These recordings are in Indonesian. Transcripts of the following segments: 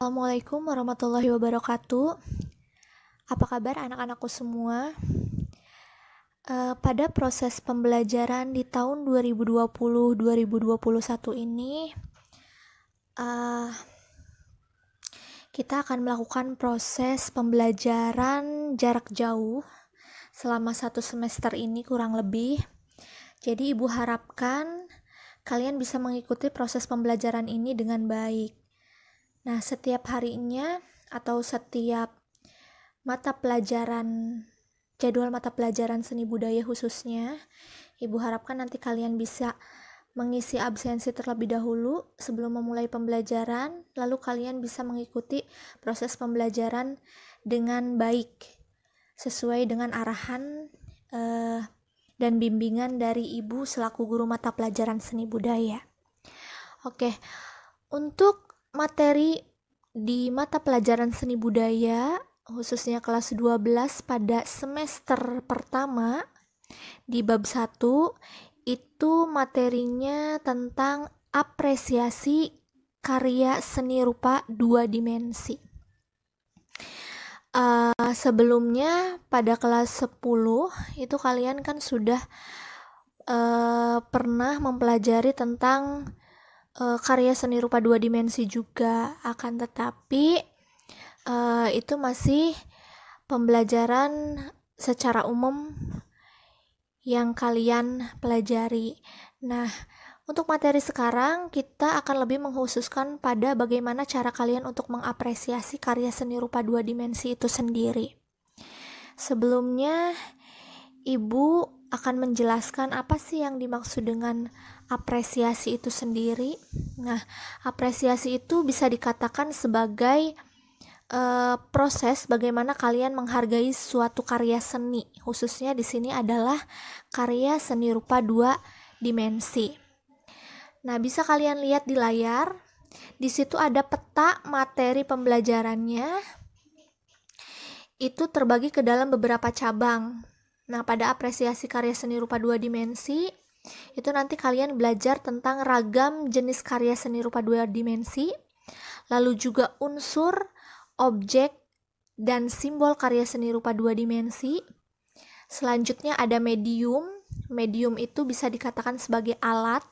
Assalamualaikum warahmatullahi wabarakatuh. Apa kabar anak-anakku semua? Pada proses pembelajaran di tahun 2020-2021 ini, kita akan melakukan proses pembelajaran jarak jauh selama 1 semester ini kurang lebih. Jadi ibu harapkan kalian bisa mengikuti proses pembelajaran ini dengan baik. Nah, setiap harinya atau setiap jadwal mata pelajaran seni budaya khususnya, ibu harapkan nanti kalian bisa mengisi absensi terlebih dahulu sebelum memulai pembelajaran, lalu kalian bisa mengikuti proses pembelajaran dengan baik, sesuai dengan arahan dan bimbingan dari ibu selaku guru mata pelajaran seni budaya. Oke, untuk materi di mata pelajaran seni budaya khususnya kelas 12 pada semester pertama di bab 1 itu materinya tentang apresiasi karya seni rupa 2 dimensi. Sebelumnya pada kelas 10 itu kalian kan sudah pernah mempelajari tentang karya seni rupa 2 dimensi juga, akan tetapi itu masih pembelajaran secara umum yang kalian pelajari. Nah, untuk materi sekarang kita akan lebih mengkhususkan pada bagaimana cara kalian untuk mengapresiasi karya seni rupa 2 dimensi itu sendiri. Sebelumnya, ibu akan menjelaskan apa sih yang dimaksud dengan apresiasi itu sendiri. Nah, apresiasi itu bisa dikatakan sebagai proses bagaimana kalian menghargai suatu karya seni. Khususnya di sini adalah karya seni rupa 2 dimensi. Nah, bisa kalian lihat di layar. Di situ ada peta materi pembelajarannya. Itu terbagi ke dalam beberapa cabang. Nah, pada apresiasi karya seni rupa 2 dimensi, itu nanti kalian belajar tentang ragam jenis karya seni rupa 2 dimensi, lalu juga unsur, objek, dan simbol karya seni rupa 2 dimensi. Selanjutnya ada medium. Medium itu bisa dikatakan sebagai alat,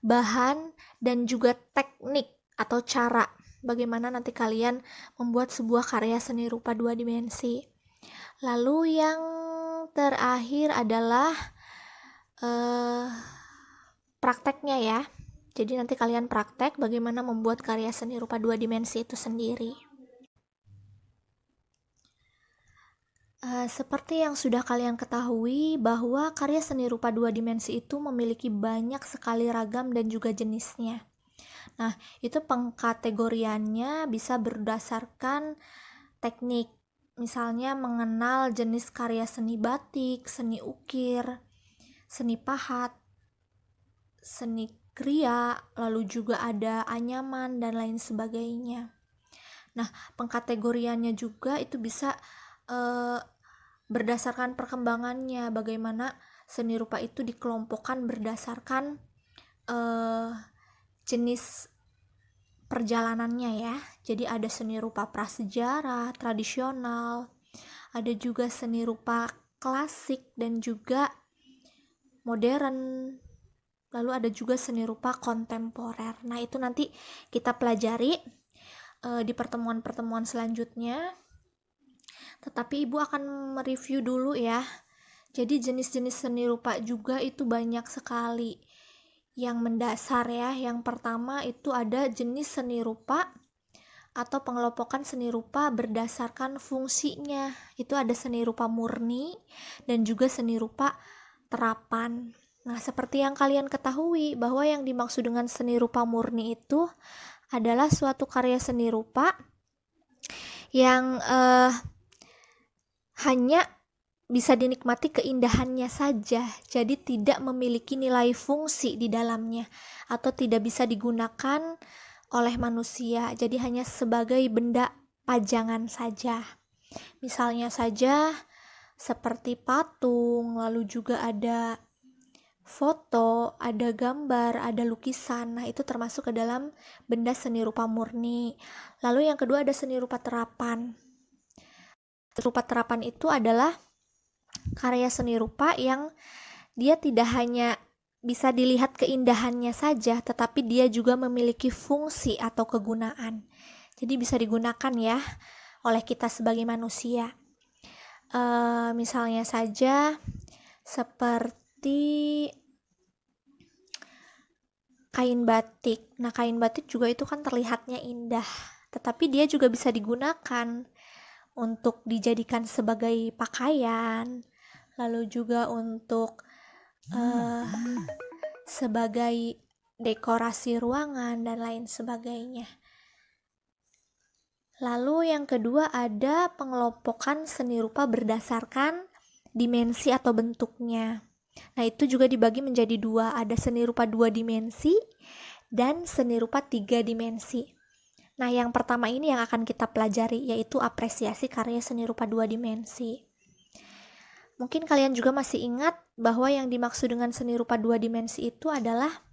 bahan, dan juga teknik atau cara bagaimana nanti kalian membuat sebuah karya seni rupa 2 dimensi. Lalu yang terakhir adalah prakteknya ya. Jadi nanti kalian praktek bagaimana membuat karya seni rupa 2 dimensi itu sendiri. Seperti yang sudah kalian ketahui bahwa karya seni rupa 2 dimensi itu memiliki banyak sekali ragam dan juga jenisnya. Nah, itu pengkategoriannya bisa berdasarkan teknik. Misalnya mengenal jenis karya seni batik, seni ukir, seni pahat, seni kriya, lalu juga ada anyaman dan lain sebagainya. Nah, pengkategoriannya juga itu bisa berdasarkan perkembangannya, bagaimana seni rupa itu dikelompokkan berdasarkan jenis perjalanannya ya. Jadi ada seni rupa prasejarah, tradisional, ada juga seni rupa klasik dan juga modern, lalu ada juga seni rupa kontemporer. Nah, itu nanti kita pelajari di pertemuan-pertemuan selanjutnya. Tetapi ibu akan mereview dulu ya. Jadi jenis-jenis seni rupa juga itu banyak sekali. Yang mendasar ya, yang pertama itu ada jenis seni rupa atau pengelompokan seni rupa berdasarkan fungsinya. Itu ada seni rupa murni dan juga seni rupa terapan. Nah, seperti yang kalian ketahui bahwa yang dimaksud dengan seni rupa murni itu adalah suatu karya seni rupa yang hanya bisa dinikmati keindahannya saja, jadi tidak memiliki nilai fungsi di dalamnya atau tidak bisa digunakan oleh manusia, jadi hanya sebagai benda pajangan saja. Misalnya saja seperti patung, lalu juga ada foto, ada gambar, ada lukisan. Nah, itu termasuk ke dalam benda seni rupa murni. Lalu yang kedua ada seni rupa terapan. Rupa terapan itu adalah karya seni rupa yang dia tidak hanya bisa dilihat keindahannya saja, tetapi dia juga memiliki fungsi atau kegunaan. Jadi bisa digunakan ya oleh kita sebagai manusia. Misalnya saja seperti kain batik. Nah, kain batik juga itu kan terlihatnya indah, tetapi dia juga bisa digunakan untuk dijadikan sebagai pakaian, lalu juga untuk sebagai dekorasi ruangan dan lain sebagainya. Lalu yang kedua ada pengelompokan seni rupa berdasarkan dimensi atau bentuknya. Nah, itu juga dibagi menjadi dua, ada seni rupa 2 dimensi dan seni rupa 3 dimensi. Nah, yang pertama ini yang akan kita pelajari, yaitu apresiasi karya seni rupa 2 dimensi. Mungkin kalian juga masih ingat bahwa yang dimaksud dengan seni rupa 2 dimensi itu adalah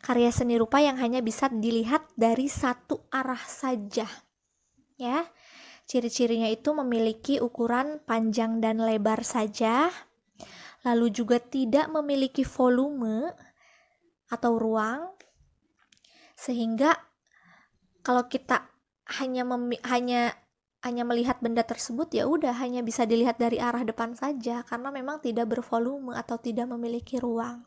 karya seni rupa yang hanya bisa dilihat dari satu arah saja. Ya, ciri-cirinya itu memiliki ukuran panjang dan lebar saja, lalu juga tidak memiliki volume atau ruang, sehingga kalau kita hanya melihat benda tersebut, ya udah hanya bisa dilihat dari arah depan saja karena memang tidak bervolume atau tidak memiliki ruang.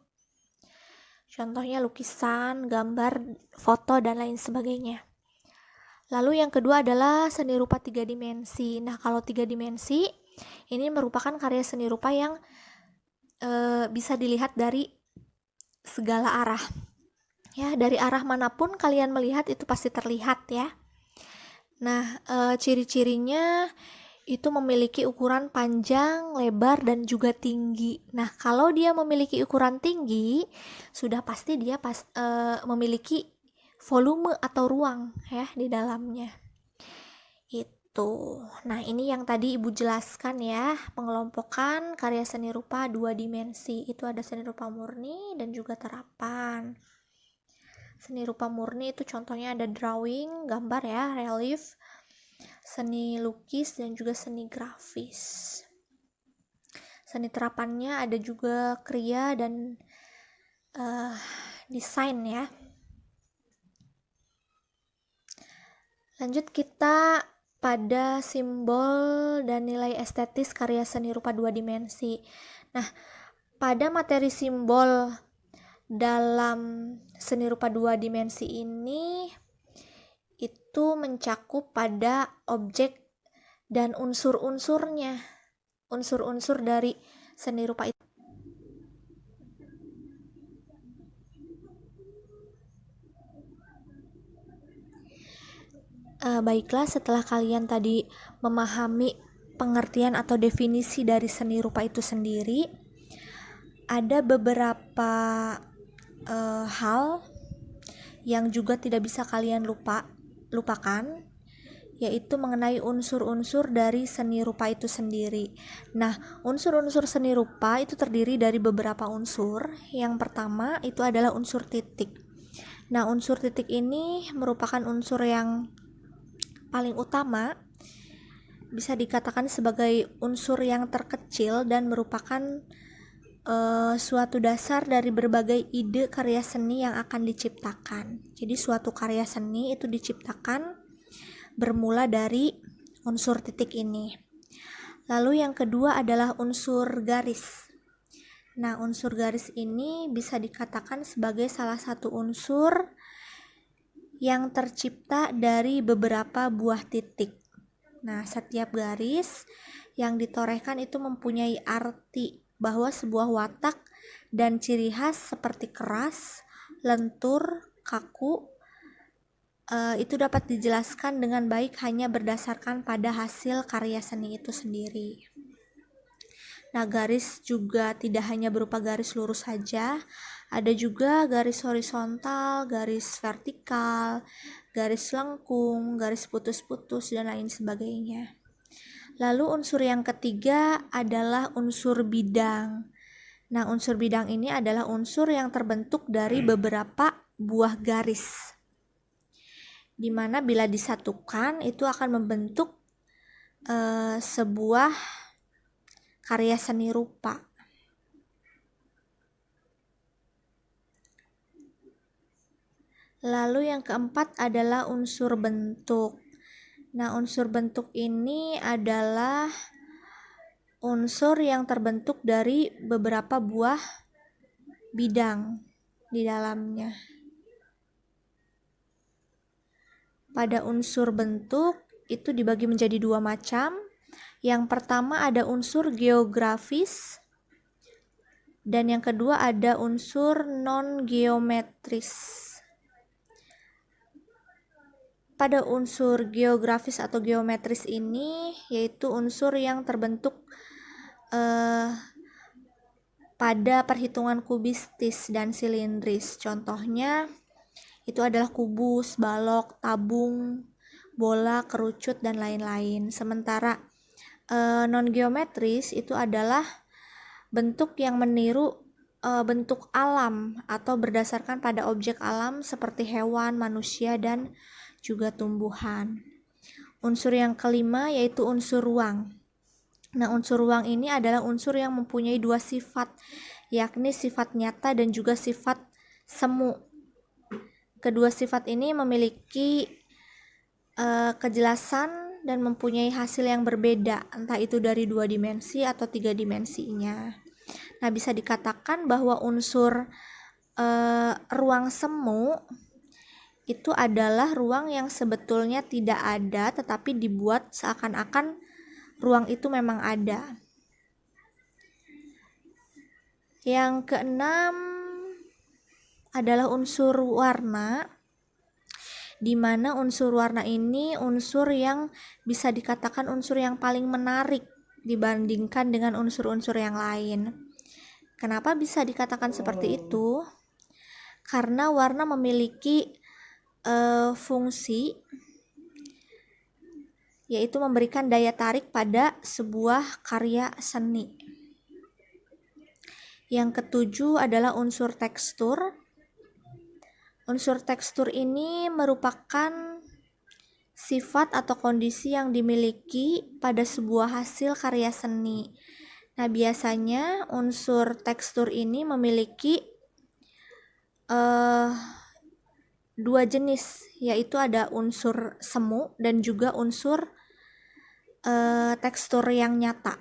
Contohnya lukisan, gambar, foto, dan lain sebagainya. Lalu yang kedua adalah seni rupa 3 dimensi. Nah, kalau 3 dimensi ini merupakan karya seni rupa yang bisa dilihat dari segala arah. Ya, dari arah manapun kalian melihat itu pasti terlihat ya. Nah, ciri-cirinya itu memiliki ukuran panjang, lebar, dan juga tinggi. Nah, kalau dia memiliki ukuran tinggi, sudah pasti dia memiliki volume atau ruang ya di dalamnya. Itu. Nah, ini yang tadi Ibu jelaskan ya, pengelompokan karya seni rupa 2 dimensi. Itu ada seni rupa murni dan juga terapan. Seni rupa murni itu contohnya ada drawing, gambar ya, relief, seni lukis, dan juga seni grafis. Seni terapannya ada juga kriya dan desain ya. Lanjut kita pada simbol dan nilai estetis karya seni rupa 2 dimensi. Nah, pada materi simbol dalam seni rupa 2 dimensi ini itu mencakup pada objek dan unsur-unsurnya. Unsur-unsur dari seni rupa itu. Baiklah, setelah kalian tadi memahami pengertian atau definisi dari seni rupa itu sendiri, ada beberapa hal yang juga tidak bisa kalian lupakan, yaitu mengenai unsur-unsur dari seni rupa itu sendiri. Nah, unsur-unsur seni rupa itu terdiri dari beberapa unsur. Yang pertama itu adalah unsur titik. Nah, unsur titik ini merupakan unsur yang paling utama, bisa dikatakan sebagai unsur yang terkecil dan merupakan suatu dasar dari berbagai ide karya seni yang akan diciptakan. Jadi suatu karya seni itu diciptakan bermula dari unsur titik ini. Lalu yang kedua adalah unsur garis. Nah, unsur garis ini bisa dikatakan sebagai salah satu unsur yang tercipta dari beberapa buah titik. Nah, setiap garis yang ditorehkan itu mempunyai arti bahwa sebuah watak dan ciri khas seperti keras, lentur, kaku, itu dapat dijelaskan dengan baik hanya berdasarkan pada hasil karya seni itu sendiri. Nah, garis juga tidak hanya berupa garis lurus saja, ada juga garis horizontal, garis vertikal, garis lengkung, garis putus-putus, dan lain sebagainya. Lalu unsur yang ketiga adalah unsur bidang. Nah, unsur bidang ini adalah unsur yang terbentuk dari beberapa buah garis, di mana bila disatukan itu akan membentuk sebuah karya seni rupa. Lalu yang keempat adalah unsur bentuk. Nah, unsur bentuk ini adalah unsur yang terbentuk dari beberapa buah bidang di dalamnya. Pada unsur bentuk itu dibagi menjadi dua macam. Yang pertama ada unsur geografis dan yang kedua ada unsur non-geometris. Pada unsur geografis atau geometris ini yaitu unsur yang terbentuk pada perhitungan kubistis dan silindris. Contohnya itu adalah kubus, balok, tabung, bola, kerucut, dan lain-lain. Sementara non-geometris itu adalah bentuk yang meniru bentuk alam atau berdasarkan pada objek alam seperti hewan, manusia, dan juga tumbuhan. Unsur yang kelima yaitu unsur ruang. Nah, unsur ruang ini adalah unsur yang mempunyai dua sifat, yakni sifat nyata dan juga sifat semu. Kedua sifat ini memiliki kejelasan dan mempunyai hasil yang berbeda, entah itu dari 2 dimensi atau 3 dimensinya. Nah, bisa dikatakan bahwa unsur ruang semu itu adalah ruang yang sebetulnya tidak ada tetapi dibuat seakan-akan ruang itu memang ada. Yang keenam adalah unsur warna, di mana unsur warna ini unsur yang bisa dikatakan unsur yang paling menarik dibandingkan dengan unsur-unsur yang lain. Kenapa bisa dikatakan seperti itu? Karena warna memiliki fungsi yaitu memberikan daya tarik pada sebuah karya seni. Yang ketujuh adalah unsur tekstur. Unsur tekstur ini merupakan sifat atau kondisi yang dimiliki pada sebuah hasil karya seni. Nah, biasanya unsur tekstur ini memiliki dua jenis, yaitu ada unsur semu dan juga unsur tekstur yang nyata.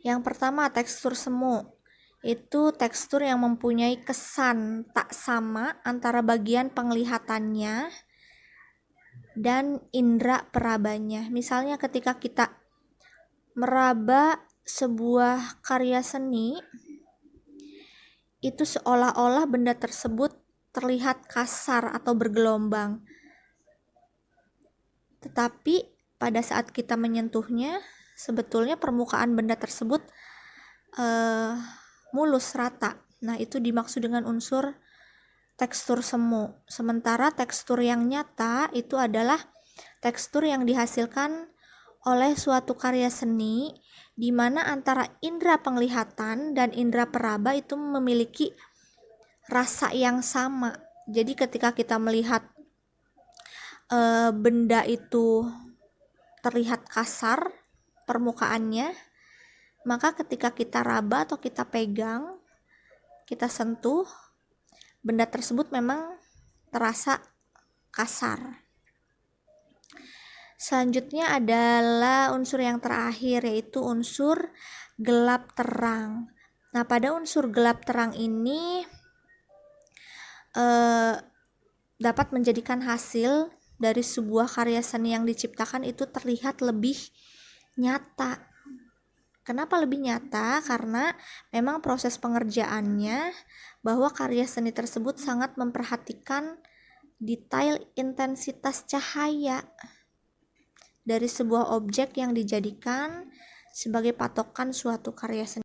Yang pertama, tekstur semu. Itu tekstur yang mempunyai kesan tak sama antara bagian penglihatannya dan indera perabanya. Misalnya ketika kita meraba sebuah karya seni, itu seolah-olah benda tersebut terlihat kasar atau bergelombang. Tetapi pada saat kita menyentuhnya, sebetulnya permukaan benda tersebut mulus, rata. Nah, itu dimaksud dengan unsur tekstur semu. Sementara tekstur yang nyata itu adalah tekstur yang dihasilkan oleh suatu karya seni di mana antara indera penglihatan dan indera peraba itu memiliki rasa yang sama. Jadi ketika kita melihat benda itu terlihat kasar permukaannya, maka ketika kita raba atau kita pegang, kita sentuh, benda tersebut memang terasa kasar. Selanjutnya adalah unsur yang terakhir, yaitu unsur gelap terang. Nah, pada unsur gelap terang ini dapat menjadikan hasil dari sebuah karya seni yang diciptakan itu terlihat lebih nyata. Kenapa lebih nyata? Karena memang proses pengerjaannya bahwa karya seni tersebut sangat memperhatikan detail intensitas cahaya dari sebuah objek yang dijadikan sebagai patokan suatu karya seni.